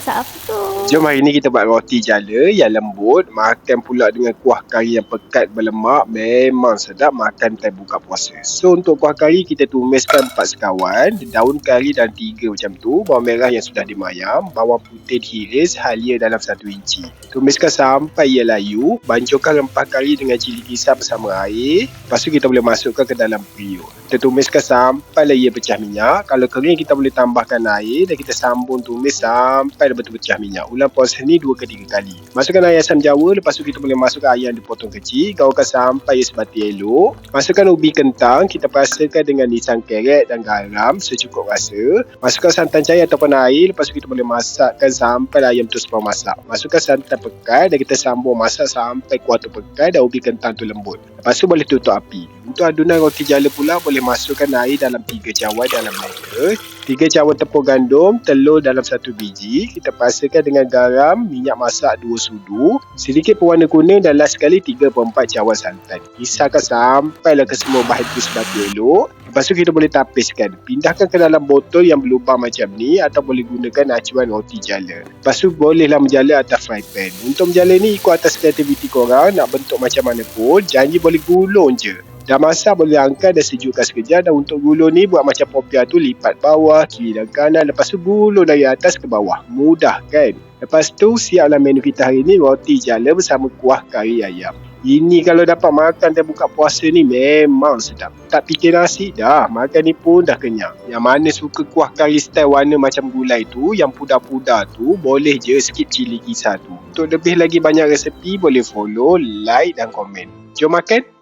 masak apa tu? Jom hari ni kita buat roti jala yang lembut. Makan pula dengan kuah kari yang pekat berlemak. Memang sedap makan time buka puasa. So untuk kuah kari kita tumiskan 4 sekawan, daun kari dan 3 macam tu, bawang merah yang sudah dimayam, bawang putih diiris, halia dalam 1 inci. Tumiskan sampai ia layu. Banjurkan rempah kari dengan cili kisar bersama air. Lepas tu kita boleh masukkan ke dalam periuk. Kita tumiskan sampai ia pecah minyak. Kalau kering kita boleh tambahkan air dan kita sambung tumis sampai betul pecah minyak. Ulang proses ni 2 ke 3 kali. Masukkan air asam jawa, lepas tu kita boleh masukkan ayam dipotong kecil, gaulkan sampai ia sebati elok. Masukkan ubi kentang, kita perasakan dengan nisang keret dan garam secukup rasa. Masukkan santan cair ataupun air, lepas tu kita boleh masakkan sampai ayam tu separuh masak. Masukkan santan pekat dan kita sambung masak sampai kuah tu pekat dan ubi kentang tu lembut. Lepas tu boleh tutup api. Untuk adunan roti jala pula boleh masukkan air dalam 3 cawan dalam blender, 3 cawan tepung gandum, telur dalam 1 biji. Kita perasakan dengan garam, minyak masak 2 sudu, sedikit pewarna kuning dan last sekali 3/4 cawan santan. Kisarkan sampailah ke semua bahan itu sebati elok. Lepas tu kita boleh tapiskan. Pindahkan ke dalam botol yang berlubang macam ni atau boleh gunakan acuan roti jala. Lepas tu bolehlah menjala atas fry pan. Untuk menjala ni ikut atas kreativiti korang, nak bentuk macam mana pun, janji boleh gulung je. Dah masak boleh angkat dan sejukkan sekejap. Dan untuk gulung ni buat macam popiah tu, lipat bawah, kiri dan kanan. Lepas tu gulung dari atas ke bawah. Mudah kan? Lepas tu siaplah menu kita hari ni, roti jala bersama kuah kari ayam. Ini kalau dapat makan dan buka puasa ni memang sedap. Tak fikir nasi dah, makan ni pun dah kenyang. Yang mana suka kuah kari style warna macam gulai tu, yang pudar-pudar tu, boleh je skip cili kisar tu. Untuk lebih lagi banyak resepi, boleh follow, like dan komen. Jom makan!